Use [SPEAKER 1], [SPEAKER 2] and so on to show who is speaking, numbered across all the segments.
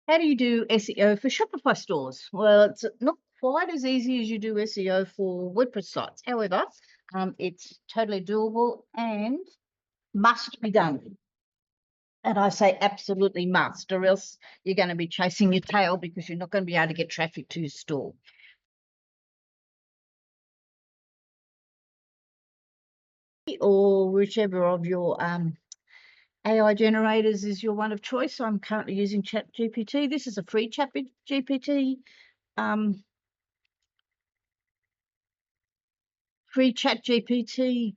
[SPEAKER 1] How do you do SEO for Shopify stores? Well, it's not quite as easy as you do SEO for WordPress sites. However, it's totally doable and must be done. And I say absolutely must, or else you're going to be chasing your tail because you're not going to be able to get traffic to your store. Or whichever of your AI generators is your one of choice. I'm currently using ChatGPT. This is a free ChatGPT free ChatGPT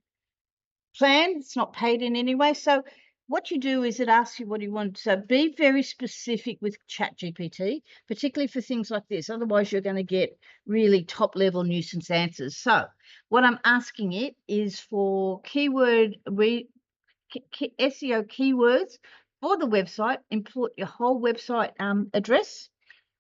[SPEAKER 1] plan. It's not paid in any way. So what you do is it asks you what you want. So be very specific with ChatGPT, particularly for things like this. Otherwise, you're going to get really top-level nuisance answers. So what I'm asking it is for SEO keywords for the website. Import your whole website address,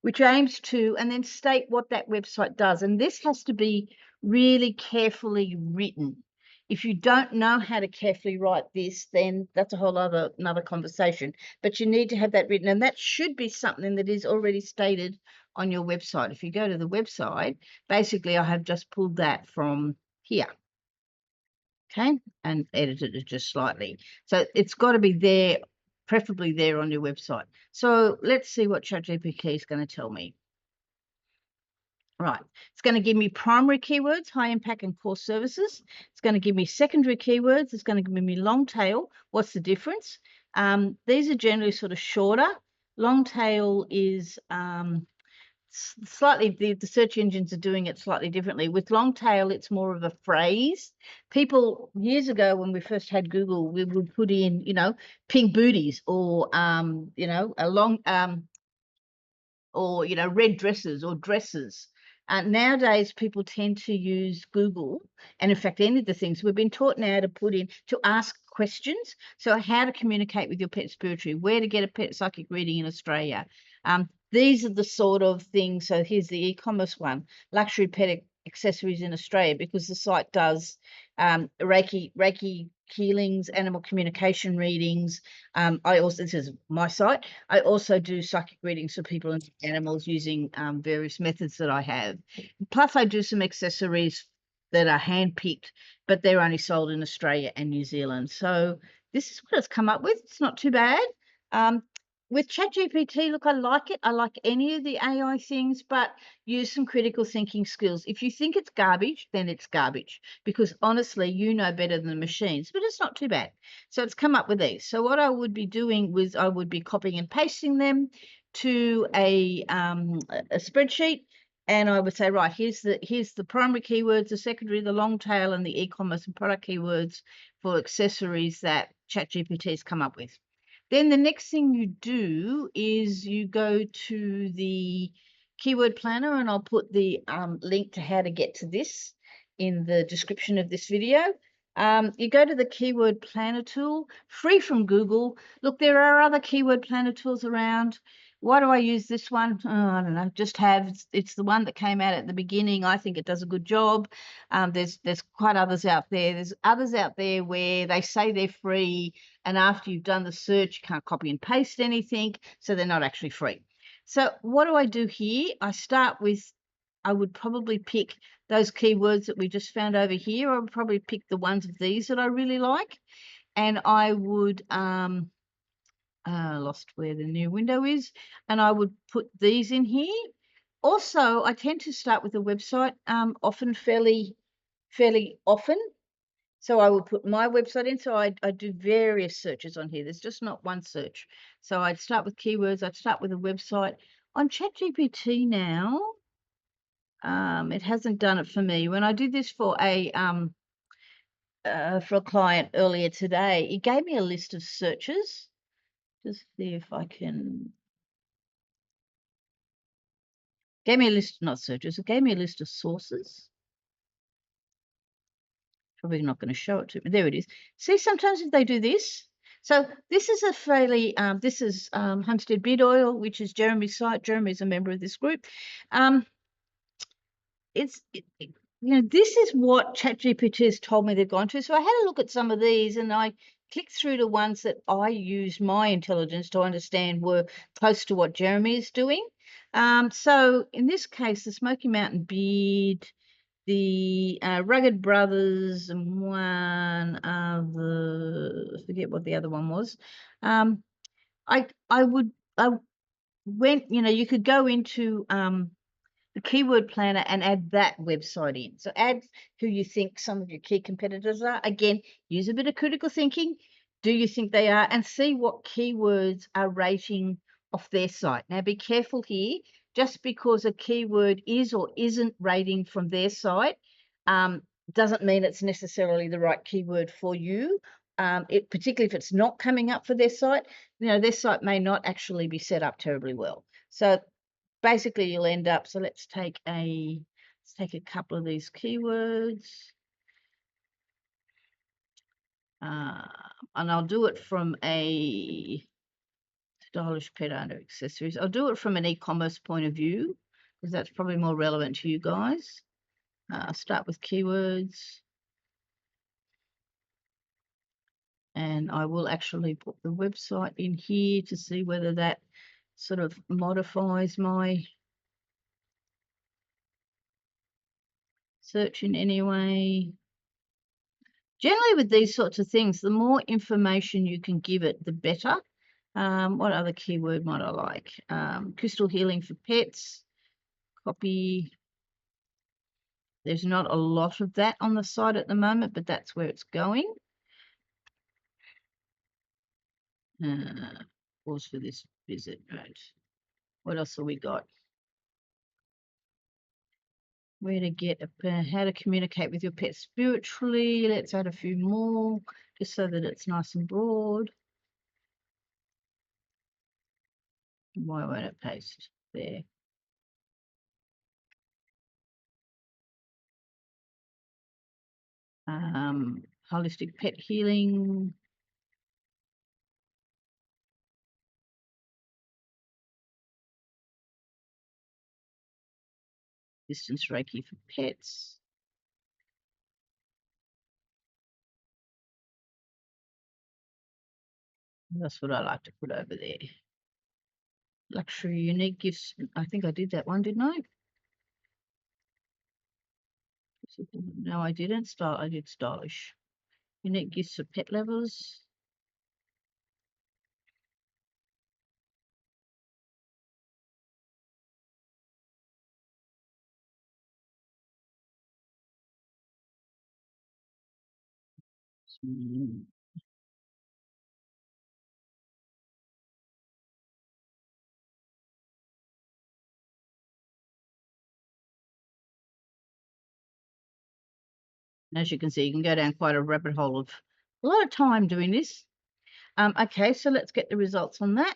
[SPEAKER 1] which aims to, and then state what that website does. And this has to be really carefully written. If you don't know how to carefully write this, then that's a whole another conversation. But you need to have that written, and that should be something that is already stated on your website. If you go to the website, basically I have just pulled that from here, okay, and edited it just slightly. So it's got to be there, preferably there on your website. So let's see what ChatGPT is going to tell me. Right, it's going to give me primary keywords, high impact and core services. It's going to give me secondary keywords. It's going to give me long tail. What's the difference? These are generally sort of shorter. Long tail is slightly, the search engines are doing it slightly differently. With long tail, it's more of a phrase. People years ago, when we first had Google, we would put in, pink booties or, a long, or red dresses or dresses. Nowadays people tend to use Google, and in fact any of the things we've been taught now to ask questions. So how to communicate with your pet spiritually, where to get a pet psychic reading in Australia. These are the sort of things. So here's the e-commerce one: luxury pet accessories in Australia, because the site does Reiki healings, animal communication readings. This is my site. I also do psychic readings for people and animals using various methods that I have. Plus, I do some accessories that are hand-picked, but they're only sold in Australia and New Zealand. So this is what it's come up with. It's not too bad. With ChatGPT, look, I like it. I like any of the AI things, but use some critical thinking skills. If you think it's garbage, then it's garbage, because honestly, you know better than the machines, but it's not too bad. So it's come up with these. So what I would be doing was I would be copying and pasting them to a spreadsheet, and I would say, right, here's the primary keywords, the secondary, the long tail, and the e-commerce and product keywords for accessories that ChatGPT has come up with. Then the next thing you do is you go to the keyword planner, and I'll put the link to how to get to this in the description of this video. You go to the keyword planner tool, free from Google. Look, there are other keyword planner tools around. Why do I use this one? Oh, I don't know. It's the one that came out at the beginning. I think it does a good job. There's quite others out there. There's others out there where they say they're free, and after you've done the search, you can't copy and paste anything, so they're not actually free. So what do I do here? I would probably pick those keywords that we just found over here. I would probably pick the ones of these that I really like, and I would lost where the new window is, and I would put these in here. Also, I tend to start with a website, often fairly often. So I would put my website in. So I do various searches on here. There's just not one search. So I'd start with keywords. I'd start with a website. On ChatGPT now, it hasn't done it for me. When I did this for a client earlier today, it gave me a list of searches. Just see if I can. Gave me a list, not searches. It gave me a list of sources. Probably not going to show it to me. There it is. See, sometimes if they do this. So this is a fairly, this is Homestead Beard Oil, which is Jeremy's site. Jeremy's a member of this group. This is what ChatGPT has told me they've gone to. So I had a look at some of these, and I click through the ones that I used my intelligence to understand were close to what Jeremy is doing. So in this case, the Smoky Mountain Beard, the Rugged Brothers, and one other, I forget what the other one was. I went, you could go into the keyword planner and add that website in. So add who you think some of your key competitors are. Again, use a bit of critical thinking. Do you think they are? And see what keywords are rating off their site. Now, be careful here. Just because a keyword is or isn't rating from their site doesn't mean it's necessarily the right keyword for you. Particularly if it's not coming up for their site, their site may not actually be set up terribly well. So basically you'll end up, so let's take a couple of these keywords, and I'll do it from a stylish pet owner accessories. I'll do it from an e-commerce point of view because that's probably more relevant to you guys. I'll start with keywords, and I will actually put the website in here to see whether that sort of modifies my search in any way. Generally, with these sorts of things, the more information you can give it, the better. What other keyword might I like? Crystal healing for pets. Copy. There's not a lot of that on the site at the moment, but that's where it's going. Pause for this visit. Right. What else have we got? Where to get how to communicate with your pet spiritually. Let's add a few more, just so that it's nice and broad. Why won't it paste there? Holistic pet healing. Distance Reiki for pets. That's what I like to put over there. Luxury unique gifts. I think I did that one, didn't I? No, I didn't. I did stylish. Unique gifts for pet lovers. As you can see, you can go down quite a rabbit hole of a lot of time doing this. Okay, so let's get the results on that.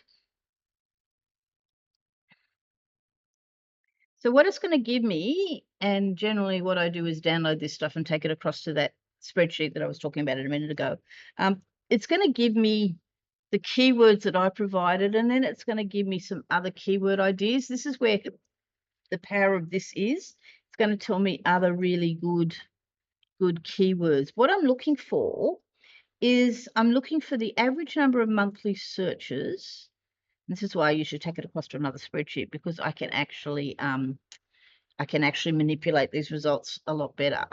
[SPEAKER 1] So what it's going to give me, and generally what I do is download this stuff and take it across to that spreadsheet that I was talking about a minute ago. It's going to give me the keywords that I provided, and then it's going to give me some other keyword ideas. This is where the power of this is. It's going to tell me other really good keywords. What I'm looking for is I'm looking for the average number of monthly searches. This is why you should take it across to another spreadsheet, because I can actually manipulate these results a lot better.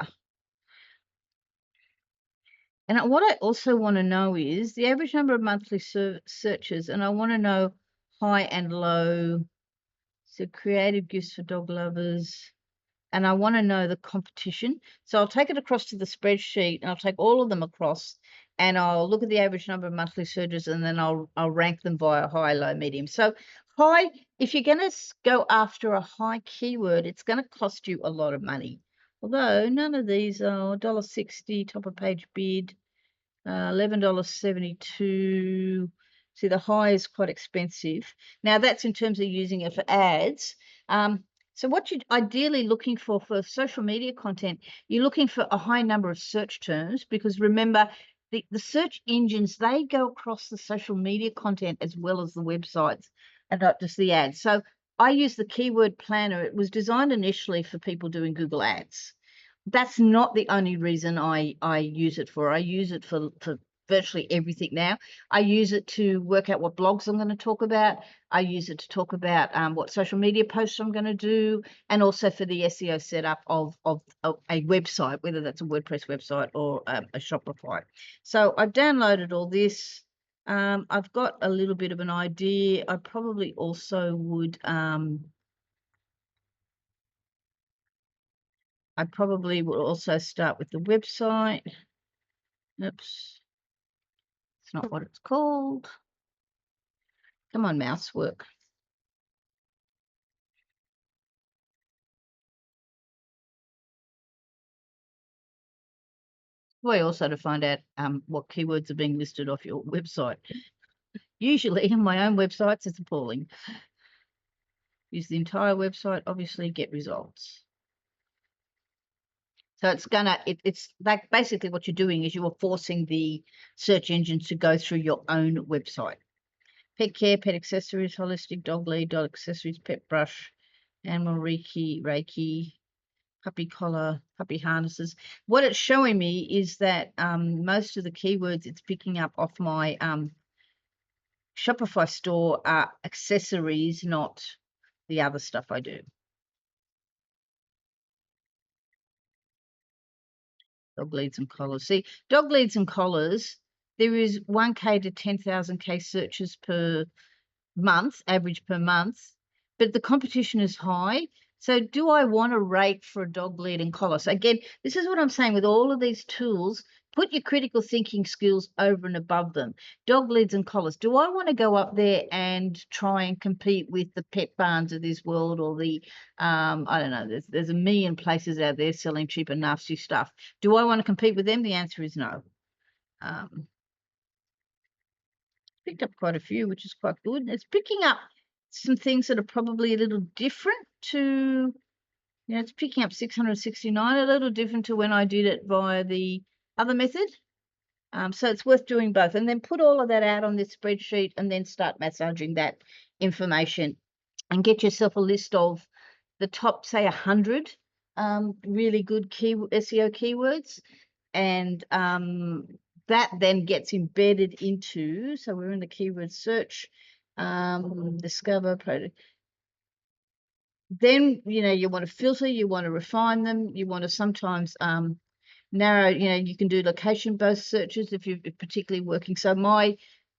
[SPEAKER 1] And what I also want to know is the average number of monthly searches, and I want to know high and low. So creative gifts for dog lovers. And I want to know the competition. So I'll take it across to the spreadsheet, and I'll take all of them across, and I'll look at the average number of monthly searches, and then I'll rank them via high, low, medium. So high, if you're going to go after a high keyword, it's going to cost you a lot of money. Although none of these are $1.60 top of page bid, $11.72. See, the high is quite expensive. Now that's in terms of using it for ads. So what you're ideally looking for social media content, you're looking for a high number of search terms, because remember, the search engines, they go across the social media content as well as the websites and not just the ads. So I use the keyword planner. It was designed initially for people doing Google Ads. That's not the only reason I use it for. I use it for virtually everything now. I use it to work out what blogs I'm going to talk about. I use it to talk about what social media posts I'm going to do, and also for the SEO setup of a website, whether that's a WordPress website or a Shopify. So I've downloaded all this. I've got a little bit of an idea. I probably also would I probably will also start with the website. Oops, it's not what it's called. Come on, mouse, work. Way also to find out what keywords are being listed off your website. Usually in my own websites, it's appalling. Use the entire website, obviously get results. So it's like basically what you're doing is you are forcing the search engine to go through your own website. Pet care, pet accessories, holistic, dog lead, dog accessories, pet brush, animal Reiki, puppy collar, puppy harnesses. What it's showing me is that most of the keywords it's picking up off my Shopify store are accessories, not the other stuff I do. Dog leads and collars. See, dog leads and collars, there is 1K to 10,000K searches per month, average per month, but the competition is high. So do I want to rate for a dog lead and collar? So again, this is what I'm saying with all of these tools, put your critical thinking skills over and above them. Dog leads and collars. Do I want to go up there and try and compete with the Pet Barns of this world or the, I don't know, there's a million places out there selling cheap and nasty stuff. Do I want to compete with them? The answer is no. Picked up quite a few, which is quite good. It's picking up some things that are probably a little different to, it's picking up 669, a little different to when I did it via the other method. So it's worth doing both. And then put all of that out on this spreadsheet and then start massaging that information and get yourself a list of the top, say, 100 really good SEO keywords. And that then gets embedded into, so we're in the keyword search, discover product. Then, you want to filter, you want to refine them, you want to sometimes narrow, you can do location-based searches if you're particularly working. So my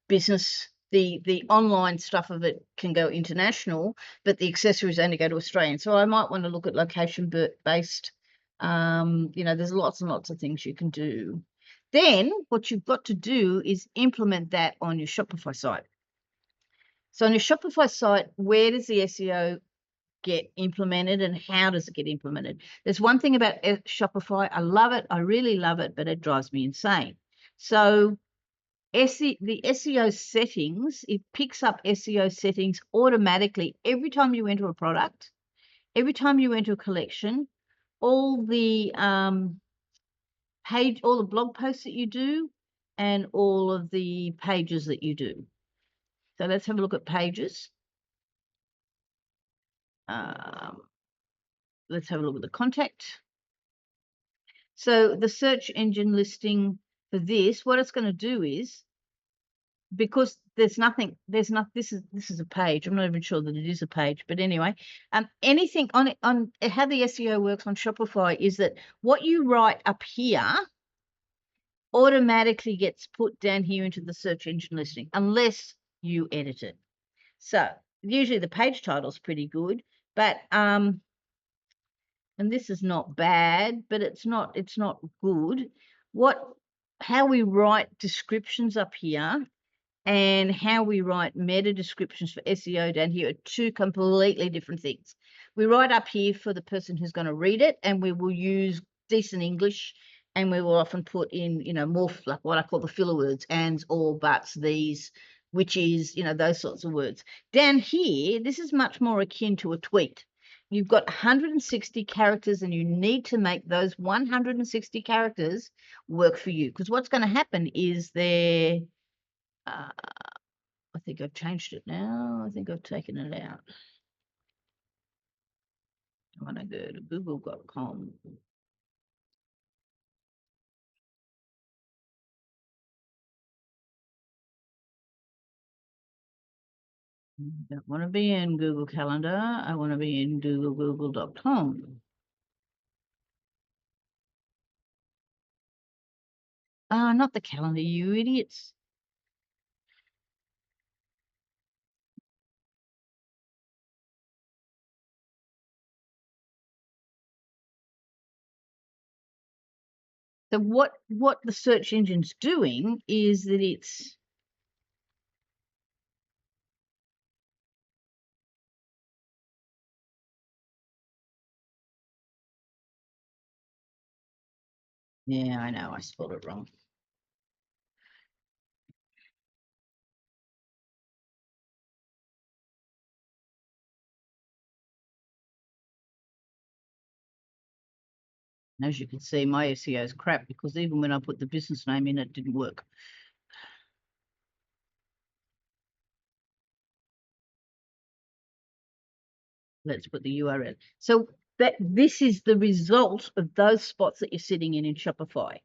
[SPEAKER 1] business, the online stuff of it can go international, but the accessories only go to Australian. So I might want to look at location-based. There's lots and lots of things you can do. Then what you've got to do is implement that on your Shopify site. So on your Shopify site, where does the SEO get implemented and how does it get implemented? There's one thing about Shopify. I love it. I really love it, but it drives me insane. So the SEO settings, it picks up SEO settings automatically every time you enter a product, every time you enter a collection, all the all the blog posts that you do, and all of the pages that you do. So let's have a look at pages. Let's have a look at the contact. So the search engine listing for this, what it's going to do is, because this is a page. I'm not even sure that it is a page, but anyway, anything on how the SEO works on Shopify is that what you write up here automatically gets put down here into the search engine listing unless you edit it. So usually the page title is pretty good, but and this is not bad, but it's not good. How we write descriptions up here and how we write meta descriptions for SEO down here are two completely different things. We write up here for the person who's going to read it, and we will use decent English, and we will often put in, more like what I call the filler words, ands, or, buts, these, which is, those sorts of words. Down here, this is much more akin to a tweet. You've got 160 characters, and you need to make those 160 characters work for you, because what's going to happen is I think I've changed it now. I think I've taken it out. I want to go to google.com. I don't want to be in Google Calendar. I want to be in google.com. Not the calendar, you idiots. So what the search engine's doing is that it's yeah, I know, I spelled it wrong. As you can see, my SEO is crap because even when I put the business name in, it didn't work. Let's put the URL. So this is the result of those spots that you're sitting in Shopify.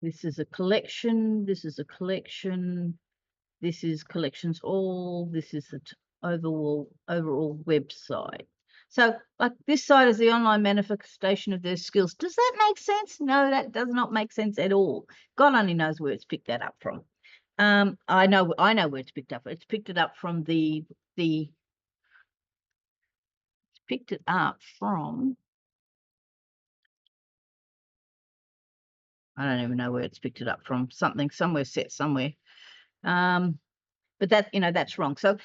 [SPEAKER 1] This is a collection. This is a collection. This is collections all. This is the overall website. So like this site is the online manifestation of their skills. Does that make sense? No, that does not make sense at all. God only knows where it's picked that up from. I know where it's picked up. It's picked it up from it's picked it up from. I don't even know where it's picked it up from. Somewhere set somewhere. But that's wrong. So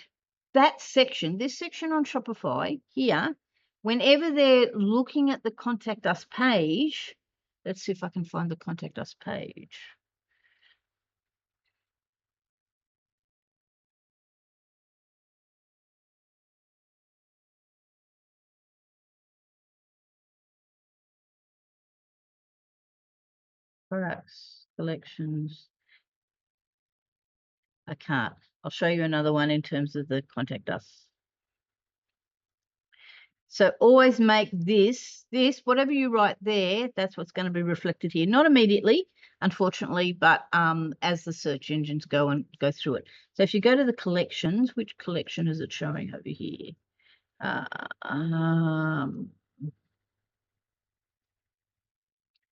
[SPEAKER 1] that section, this section on Shopify here, whenever they're looking at the Contact Us page, let's see if I can find the Contact Us page. Products, collections. I can't. I'll show you another one in terms of the Contact Us. So always make this, whatever you write there, that's what's going to be reflected here. Not immediately, unfortunately, but as the search engines go through it. So if you go to the collections, which collection is it showing over here?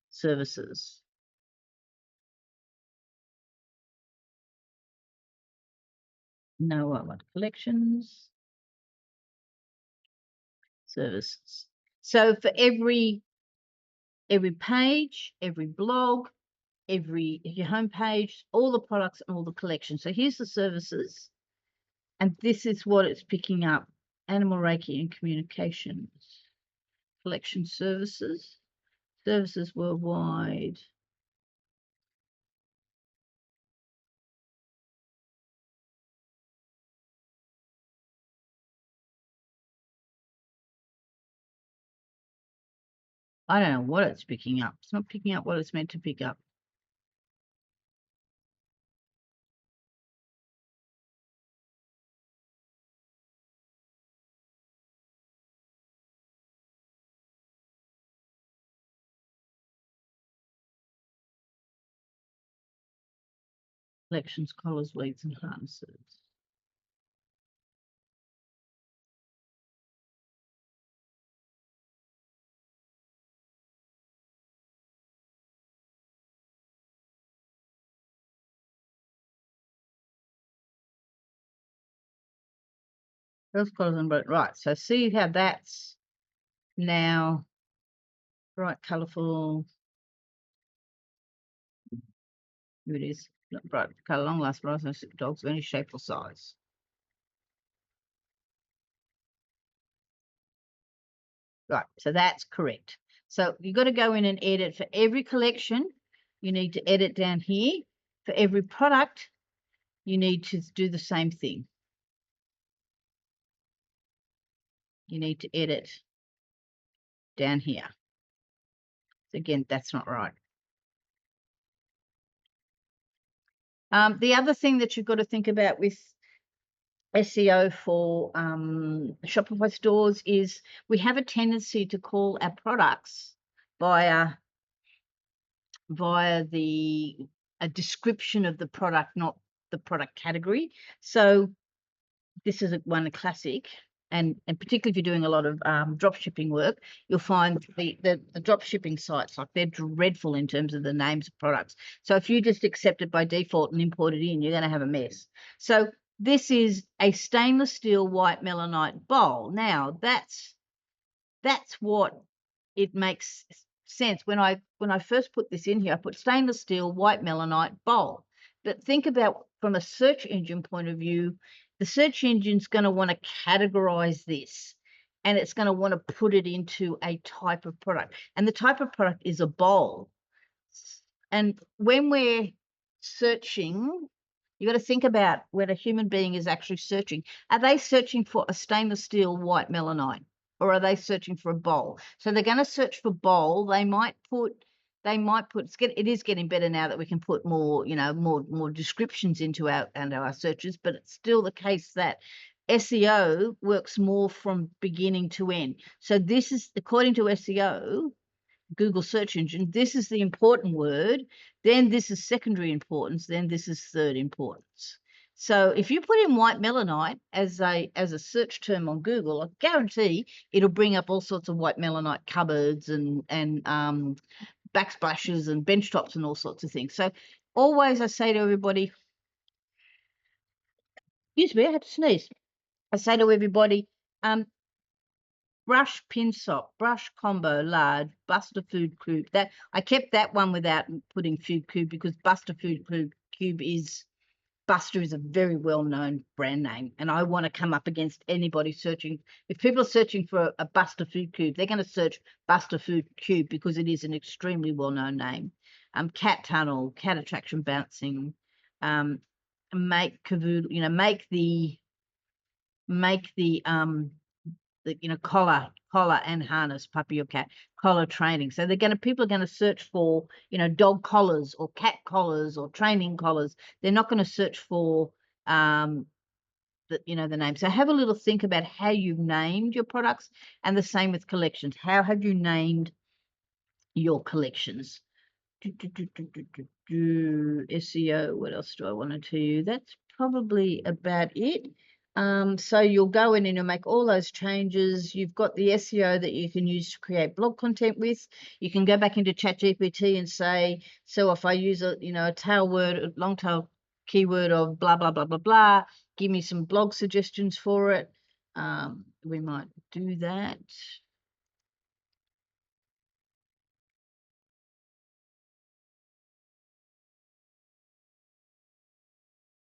[SPEAKER 1] Services. No, I want collections, services. So for every page, every blog, your homepage, all the products and all the collections. So here's the services, and this is what it's picking up: animal reiki and communications, collection services, services worldwide. I don't know what it's picking up. It's not picking up what it's meant to pick up. Collections, collars, leads, and harnesses. Those collars and right. So see how that's now bright, colourful. Here it is. Bright colour, long last dogs of any shape or size. Right, so that's correct. So you've got to go in and edit for every collection. You need to edit down here. For every product, you need to do the same thing. You need to edit down here. So again, that's not right. The other thing that you've got to think about with SEO for Shopify stores is we have a tendency to call our products via the a description of the product, not the product category. So this is a classic, and particularly if you're doing a lot of drop shipping work, you'll find the drop shipping sites, like, they're dreadful in terms of the names of products. So if you just accept it by default and import it in, you're going to have a mess. So this is a stainless steel white melanite bowl. Now that's what it makes sense. When I first put this in here, I put stainless steel white melanite bowl. But think about, from a search engine point of view, the search engine's going to want to categorize this, and it's going to want to put it into a type of product. And the type of product is a bowl. And when we're searching, you got to think about when a human being is actually searching. Are they searching for a stainless steel white melanite, or are they searching for a bowl? So they're going to search for bowl. They might put it is getting better now that we can put more, more descriptions into our searches, but it's still the case that SEO works more from beginning to end. So this is, according to SEO, Google search engine, this is the important word, then this is secondary importance, then this is third importance. So if you put in white melanite as a search term on Google, I guarantee it'll bring up all sorts of white melanite cupboards and backsplashes and bench tops and all sorts of things. So always I say to everybody, excuse me, I had to sneeze. I say to everybody, brush pinsop, brush combo large, Buster Food Cube. That I kept that one without putting Food Cube, because Buster Food Cube is a very well-known brand name, and I want to come up against anybody searching. If people are searching for a Buster Food Cube, they're going to search Buster Food Cube because it is an extremely well-known name. Cat tunnel, cat attraction bouncing, make cavoodle, make the collar and harness, puppy or cat, collar training. So people are going to search for, dog collars or cat collars or training collars. They're not going to search for the name. So have a little think about how you've named your products, and the same with collections. How have you named your collections? SEO, what else do I want to tell you? That's probably about it. So you'll go in and you'll make all those changes. You've got the SEO that you can use to create blog content with. You can go back into ChatGPT and say, so if I use a tail word, a long tail keyword of blah, blah, blah, blah, blah, give me some blog suggestions for it. We might do that.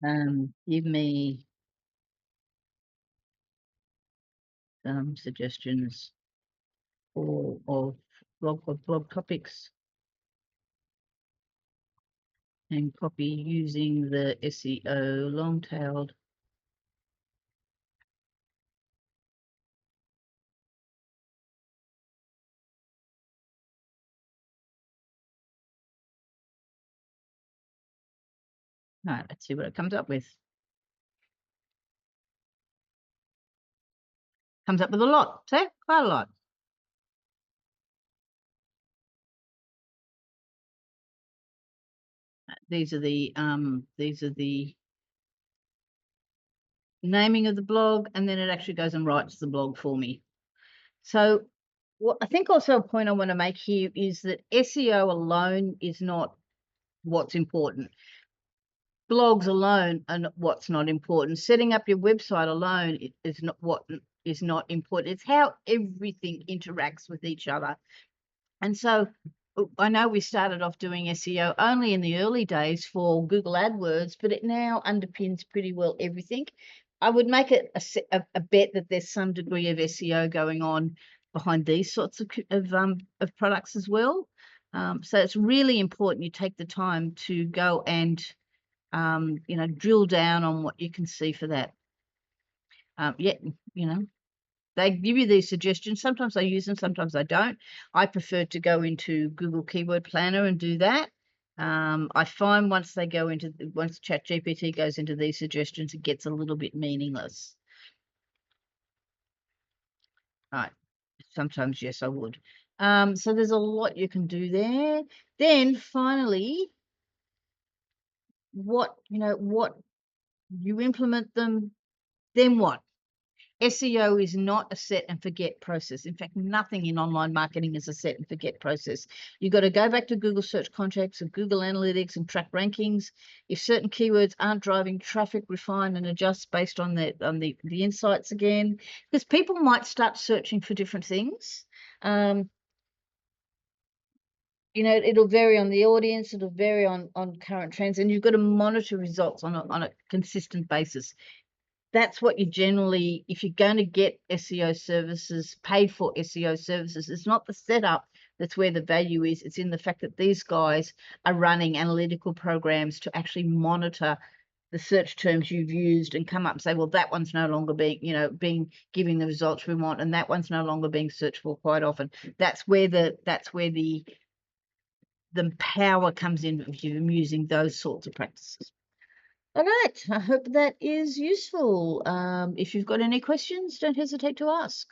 [SPEAKER 1] Give me some suggestions of blog topics and copy using the SEO long-tailed. All right, let's see what it comes up with. Comes up with a lot, so quite a lot. These are the naming of the blog, and then it actually goes and writes the blog for me. So what I think also a point I want to make here is that SEO alone is not what's important. Blogs alone are what's not important. Setting up your website alone is not what is not important. It's how everything interacts with each other. And so I know we started off doing SEO only in the early days for Google AdWords, but it now underpins pretty well everything. I would make it a bet that there's some degree of SEO going on behind these sorts of products as well. So it's really important you take the time to go and drill down on what you can see for that. They give you these suggestions. Sometimes I use them, sometimes I don't. I prefer to go into Google Keyword Planner and do that. I find once ChatGPT goes into these suggestions, it gets a little bit meaningless. Right. Sometimes, yes, I would. So there's a lot you can do there. Then finally, what you implement them, then what? SEO is not a set and forget process. In fact, nothing in online marketing is a set and forget process. You've got to go back to Google Search Contracts and Google Analytics and track rankings. If certain keywords aren't driving traffic, refine and adjust based on the insights again, because people might start searching for different things. It'll vary on the audience, it'll vary on current trends, and you've got to monitor results on a consistent basis. That's what you generally, if you're going to get SEO services, paid for SEO services, it's not the setup that's where the value is. It's in the fact that these guys are running analytical programs to actually monitor the search terms you've used and come up and say, well, that one's no longer being giving the results we want, and that one's no longer being searched for quite often. That's where the power comes in of you using those sorts of practices. All right. I hope that is useful. If you've got any questions, don't hesitate to ask.